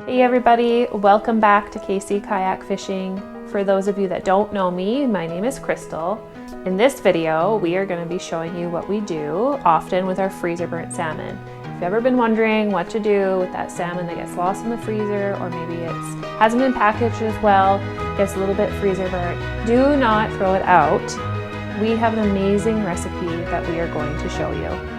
Hey everybody, welcome back to KC Kayak Fishing. For those of you that don't know me, my name is Crystal. In this video, we are going to be showing you what we do often with our freezer burnt salmon. If you've ever been wondering what to do with that salmon that gets lost in the freezer, or maybe it hasn't been packaged as well, gets a little bit freezer burnt, do not throw it out. We have an amazing recipe that we are going to show you.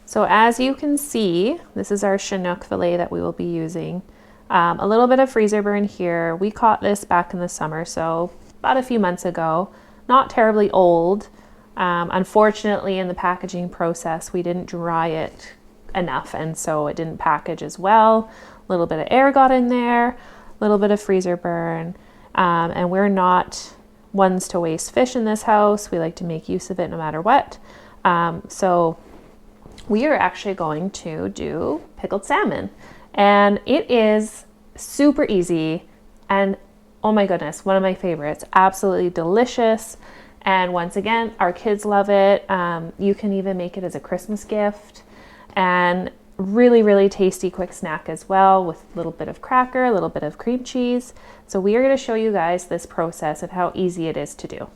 So as you can see, this is our Chinook fillet that we will be using. A little bit of freezer burn here. We caught this back in the summer, so about a few months ago. Not terribly old. Unfortunately, in the packaging process, we didn't dry it enough, and so it didn't package as well. A little bit of air got in there, a little bit of freezer burn, and we're not ones to waste fish in this house. We like to make use of it no matter what. So we are actually going to do pickled salmon, and it is super easy and oh my goodness, one of my favorites. Absolutely delicious, and once again, our kids love it. You can even make it as a Christmas gift, and really tasty quick snack as well, with a little bit of cracker, a little bit of cream cheese. So we are going to show you guys this process of how easy it is to do.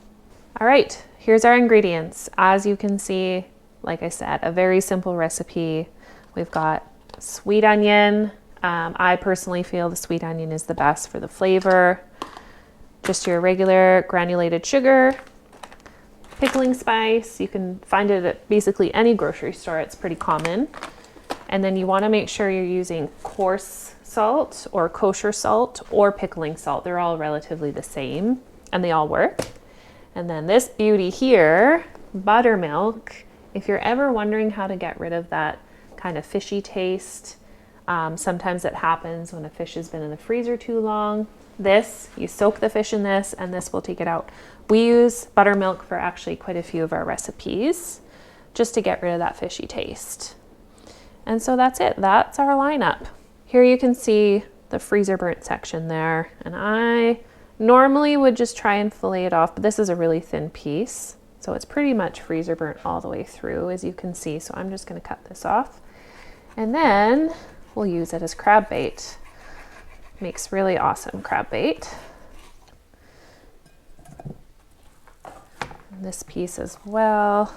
All right, here's our ingredients. As you can see, like I said, a very simple recipe. We've got sweet onion. I personally feel the sweet onion is the best for the flavor. Just your regular granulated sugar, pickling spice. You can find it at basically any grocery store. It's pretty common. And then you want to make sure you're using coarse salt or kosher salt or pickling salt. They're all relatively the same and they all work. And then this beauty here, buttermilk. If you're ever wondering how to get rid of that kind of fishy taste, sometimes it happens when a fish has been in the freezer too long. You soak the fish in this, and this will take it out. We use buttermilk for actually quite a few of our recipes, just to get rid of that fishy taste. And so that's it. That's our lineup. Here you can see the freezer burnt section there, and I normally would just try and fillet it off, but this is a really thin piece. So it's pretty much freezer burnt all the way through, as you can see. So I'm just going to cut this off, and then we'll use it as crab bait. Makes really awesome crab bait. And this piece as well,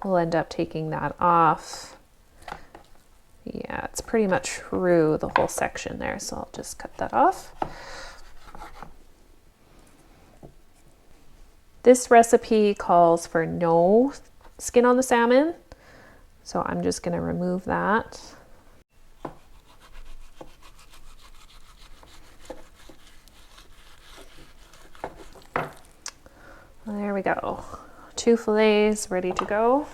we'll end up taking that off. Yeah, it's pretty much through the whole section there, so I'll just cut that off. This recipe calls for no skin on the salmon, so I'm just going to remove that. There we go. 2 fillets ready to go.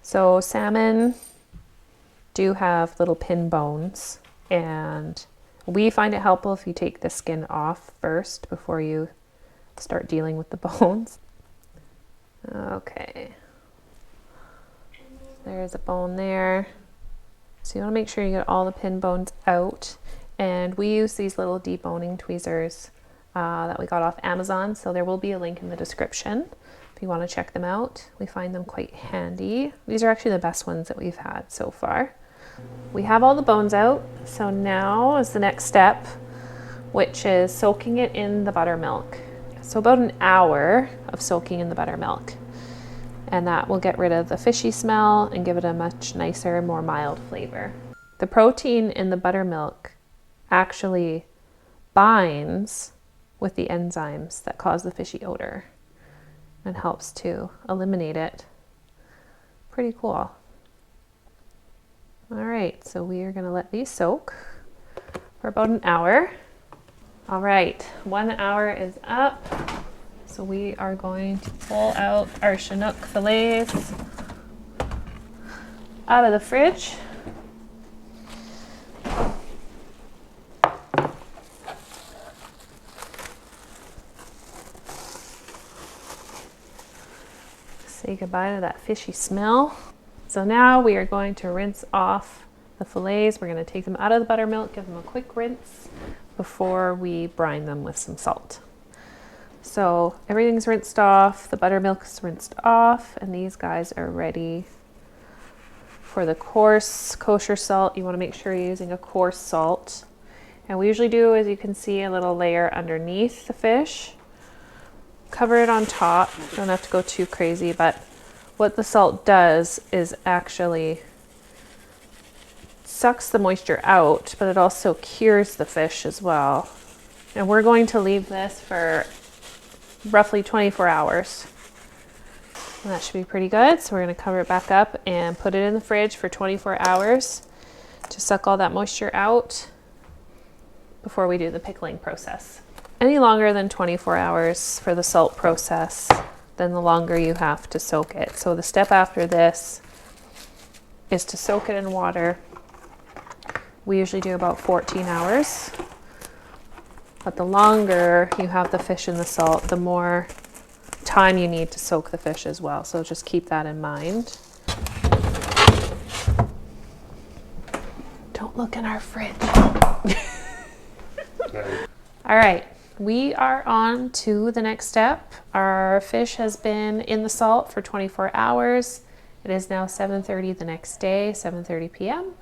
So salmon do have little pin bones, and we find it helpful if you take the skin off first before you start dealing with the bones. Okay, there's a bone there. So you want to make sure you get all the pin bones out, and we use these little deboning tweezers that we got off Amazon, so there will be a link in the description if you want to check them out. We find them quite handy. These are actually the best ones that we've had so far. We have all the bones out, so now is the next step, which is soaking it in the buttermilk. So about an hour of soaking in the buttermilk, and that will get rid of the fishy smell and give it a much nicer, more mild flavor. The protein in the buttermilk actually binds with the enzymes that cause the fishy odor and helps to eliminate it. Pretty cool. All right, so we are going to let these soak for about an hour. All right, 1 hour is up. So we are going to pull out our Chinook fillets out of the fridge. Say goodbye to that fishy smell. So now we are going to rinse off the fillets. We're going to take them out of the buttermilk, give them a quick rinse before we brine them with some salt. So everything's rinsed off, the buttermilk's rinsed off, and these guys are ready For the coarse kosher salt, you want to make sure you're using a coarse salt. And we usually do, as you can see, a little layer underneath the fish. Cover it on top. You don't have to go too crazy, but what the salt does is actually sucks the moisture out, but it also cures the fish as well. And we're going to leave this for roughly 24 hours. And that should be pretty good. So we're going to cover it back up and put it in the fridge for 24 hours to suck all that moisture out before we do the pickling process. Any longer than 24 hours for the salt process, then the longer you have to soak it. So the step after this is to soak it in water. We usually do about 14 hours. But the longer you have the fish in the salt, the more time you need to soak the fish as well. So just keep that in mind. Don't look in our fridge. All right, we are on to the next step. Our fish has been in the salt for 24 hours. It is now 7:30 the next day, 7:30 p.m.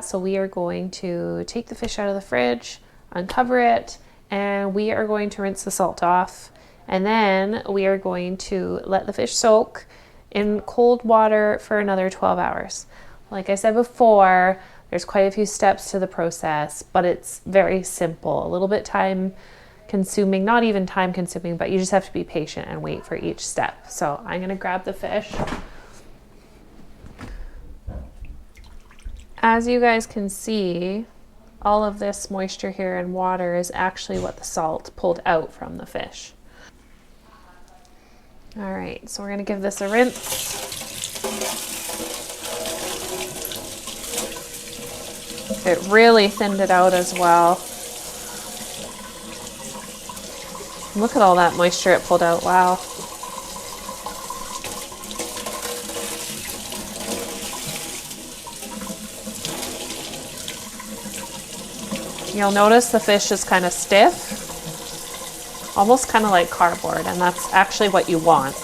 So we are going to take the fish out of the fridge, uncover it, and we are going to rinse the salt off. And then we are going to let the fish soak in cold water for another 12 hours. Like I said before, there's quite a few steps to the process, but it's very simple, a little bit time consuming, not even time consuming, but you just have to be patient and wait for each step. So I'm gonna grab the fish. As you guys can see, all of this moisture here and water is actually what the salt pulled out from the fish. All right, so we're gonna give this a rinse. It really thinned it out as well. Look at all that moisture it pulled out, wow. You'll notice the fish is kind of stiff, almost kind of like cardboard, and that's actually what you want.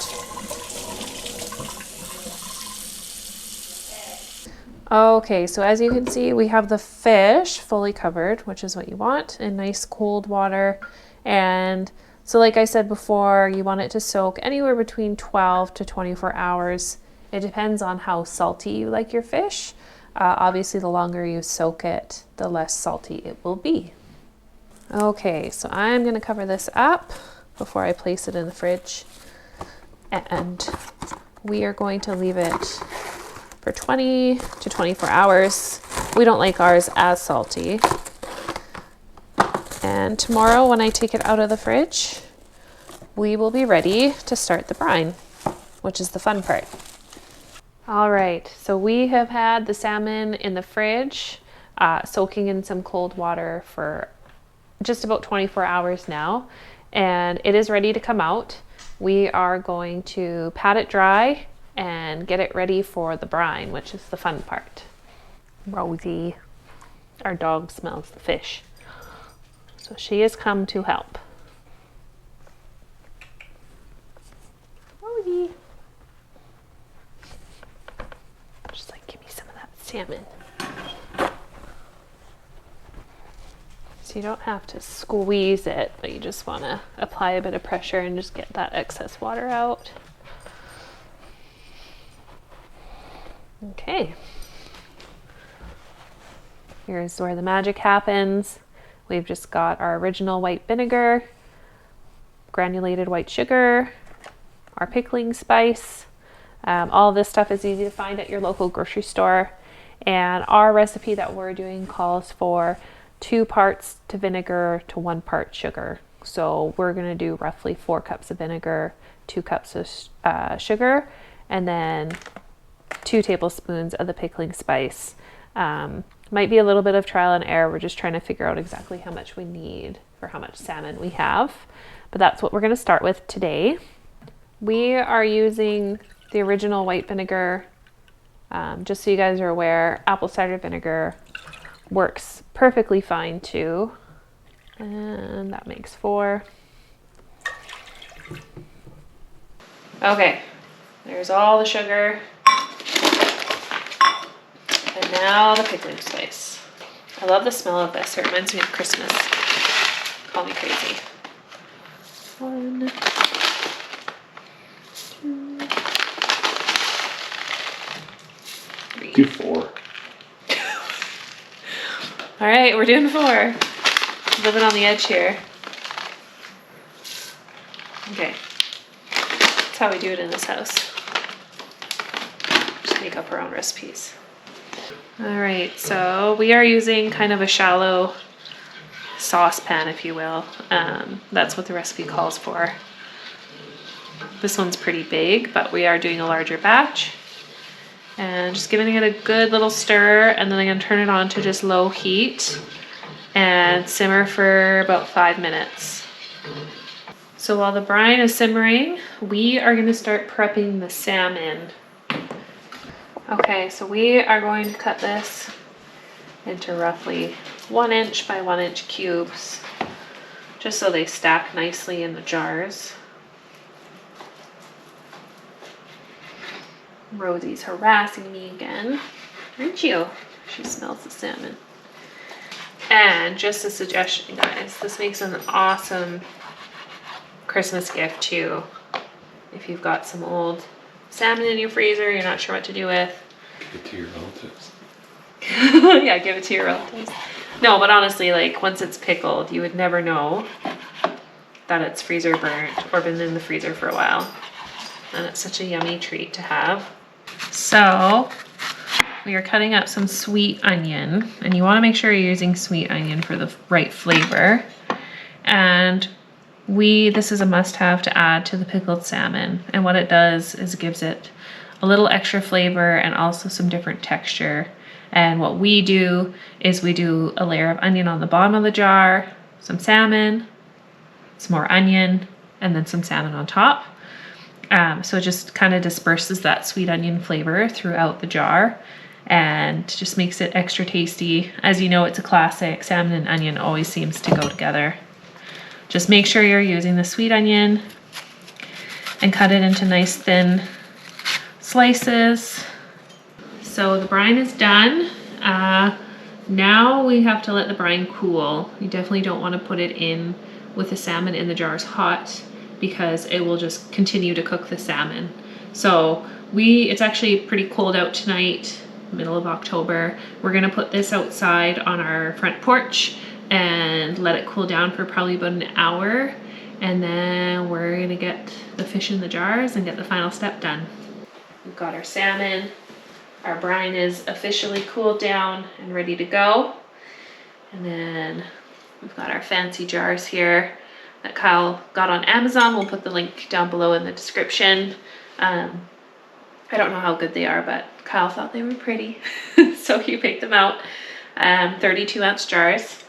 Okay, so as you can see, we have the fish fully covered, which is what you want, in nice cold water. And so like I said before, you want it to soak anywhere between 12 to 24 hours. It depends on how salty you like your fish. Obviously, the longer you soak it, the less salty it will be. Okay, so I'm gonna cover this up before I place it in the fridge. And we are going to leave it for 20 to 24 hours. We don't like ours as salty. And tomorrow when I take it out of the fridge, we will be ready to start the brine, which is the fun part. All right, so we have had the salmon in the fridge, soaking in some cold water for just about 24 hours now, and it is ready to come out. We are going to pat it dry and get it ready for the brine, which is the fun part. Rosie, our dog, smells the fish, so she has come to help. Rosie. Just like, give me some of that salmon. So you don't have to squeeze it, but you just want to apply a bit of pressure and just get that excess water out. Okay. Here's where the magic happens. We've just got our original white vinegar, granulated white sugar, our pickling spice. All of this stuff is easy to find at your local grocery store. And our recipe that we're doing calls for 2 parts to vinegar to 1 part sugar. So we're going to do roughly 4 cups of vinegar, 2 cups of sugar, and then 2 tablespoons of the pickling spice. Might be a little bit of trial and error. We're just trying to figure out exactly how much we need for how much salmon we have. But that's what we're going to start with today. We are using the original white vinegar. Just so you guys are aware, apple cider vinegar works perfectly fine too. And that makes 4. Okay, there's all the sugar. Now the pickling spice. I love the smell of this. It reminds me of Christmas. Call me crazy. 1, 2, 3. Do 4. All right, we're doing 4. Living on the edge here. Okay. That's how we do it in this house. Just make up our own recipes. All right, so we are using kind of a shallow saucepan, if you will. That's what the recipe calls for. This one's pretty big, but we are doing a larger batch. And just giving it a good little stir, and then I'm gonna turn it on to just low heat and simmer for about 5 minutes. So while the brine is simmering, we are gonna start prepping the salmon. Okay, so we are going to cut this into roughly 1 inch by 1 inch cubes, just so they stack nicely in the jars. Rosie's harassing me again. Aren't you? She smells the salmon. And just a suggestion, guys, this makes an awesome Christmas gift too. If you've got some old salmon in your freezer, you're not sure what to do with. Give it to your relatives. Yeah, give it to your relatives. No, but honestly, like once it's pickled, you would never know that it's freezer burnt or been in the freezer for a while. And it's such a yummy treat to have. So we are cutting up some sweet onion, and you want to make sure you're using sweet onion for the right flavor. And this is a must-have to add to the pickled salmon. And what it does is it gives it a little extra flavor and also some different texture. And what we do is we do a layer of onion on the bottom of the jar, some salmon, some more onion, and then some salmon on top. So it just kind of disperses that sweet onion flavor throughout the jar and just makes it extra tasty. As you know, it's a classic. Salmon and onion always seems to go together. Just make sure you're using the sweet onion and cut it into nice thin slices. So the brine is done. Now we have to let the brine cool. You definitely don't want to put it in with the salmon in the jars hot, because it will just continue to cook the salmon. So it's actually pretty cold out tonight, middle of October. We're gonna put this outside on our front porch and let it cool down for probably about an hour. And then we're gonna get the fish in the jars and get the final step done. We've got our salmon. Our brine is officially cooled down and ready to go. And then we've got our fancy jars here that Kyle got on Amazon. We'll put the link down below in the description. I don't know how good they are, but Kyle thought they were pretty. So he picked them out. 32-ounce jars.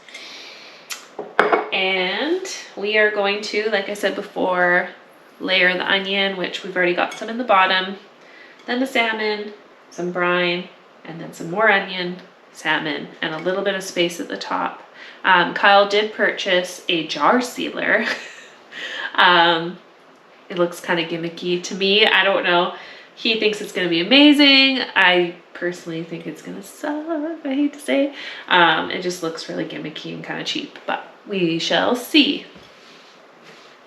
And we are going to, like I said before, layer the onion, which we've already got some in the bottom, then the salmon, some brine, and then some more onion, salmon, and a little bit of space at the top. Kyle did purchase a jar sealer. It looks kind of gimmicky to me. I don't know. He thinks it's going to be amazing. I personally think it's going to suck, I hate to say. It just looks really gimmicky and kind of cheap, but we shall see.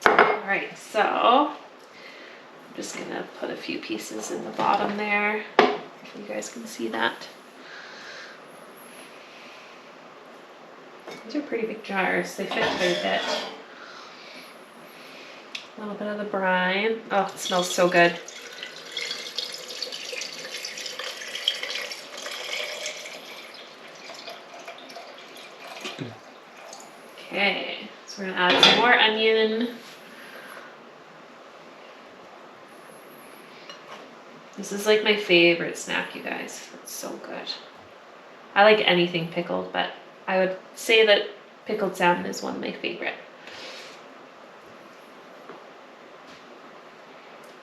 All right, so I'm just going to put a few pieces in the bottom there. If you guys can see that. These are pretty big jars. They fit quite a bit. A little bit of the brine. Oh, it smells so good. Okay, so we're gonna add some more onion. This is like my favorite snack, you guys. It's so good. I like anything pickled, but I would say that pickled salmon is one of my favorite.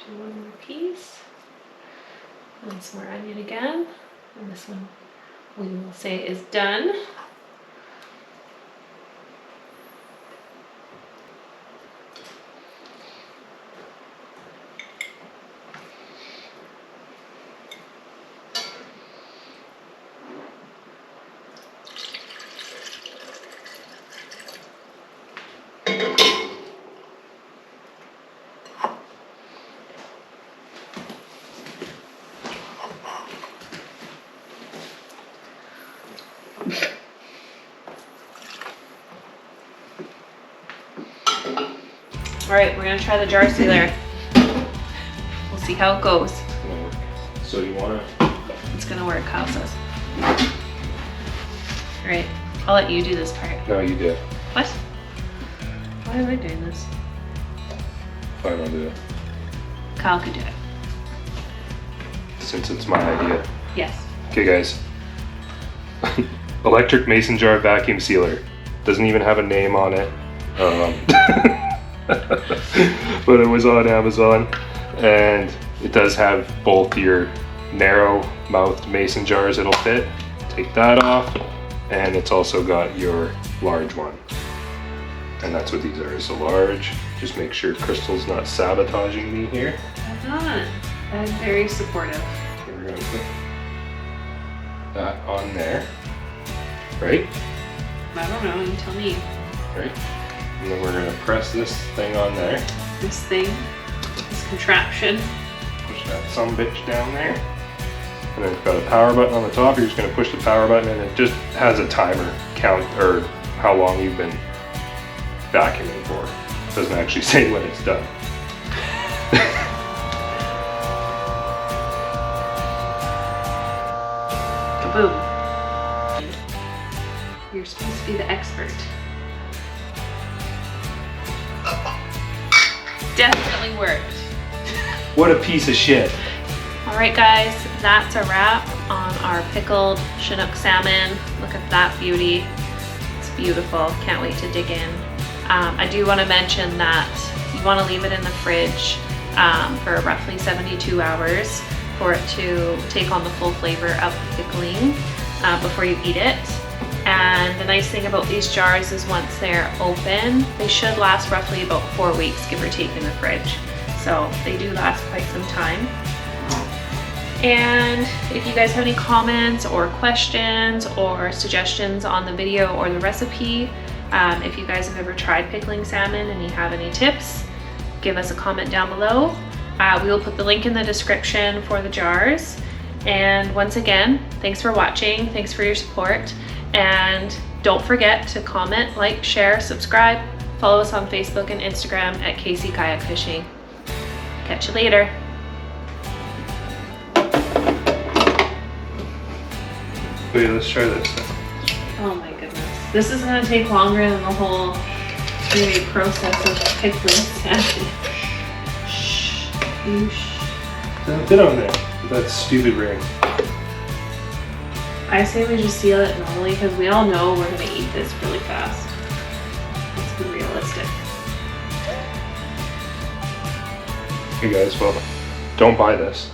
Do one more piece. And some more onion again. And this one we will say is done. All right, we're gonna try the jar sealer. We'll see how it goes. So you wanna? It's gonna work, Kyle says. All right, I'll let you do this part. No, you did. What? Why am I doing this? Fine, I'll do it. Kyle could do it. Since it's my idea. Yes. Okay, guys. Electric mason jar vacuum sealer. Doesn't even have a name on it. But it was on Amazon, and it does have both your narrow mouthed mason jars it'll fit. Take that off, and it's also got your large one. And that's what these are, is a large. Just make sure Crystal's not sabotaging me here. I'm not. I'm very supportive. Okay, we're gonna put that on there, right? I don't know, you tell me. Right? And then we're gonna press this thing on there. This thing, this contraption. Push that sumbitch down there. And then it's got a power button on the top. You're just gonna push the power button and it just has a timer count, or how long you've been vacuuming for. It doesn't actually say when it's done. Kaboom. You're supposed to be the expert. Definitely worked. What a piece of shit. All right, guys, that's a wrap on our pickled Chinook salmon. Look at that beauty. It's beautiful. Can't wait to dig in. I do want to mention that you want to leave it in the fridge for roughly 72 hours for it to take on the full flavor of the pickling before you eat it. And the nice thing about these jars is once they're open, they should last roughly about 4 weeks, give or take, in the fridge. So they do last quite some time. And if you guys have any comments or questions or suggestions on the video or the recipe, if you guys have ever tried pickling salmon and you have any tips, give us a comment down below. We will put the link in the description for the jars. And once again, thanks for watching, thanks for your support, and don't forget to comment, like, share, subscribe, follow us on Facebook and Instagram at KC Kayak Fishing. Catch you later. Wait, let's try this. Oh my goodness. This is gonna take longer than the whole process of pickling salmon. Shh. You shh. Don't fit on there. That stupid ring. I say we just seal it normally because we all know we're gonna eat this really fast. Let's be realistic. Okay guys, well, don't buy this.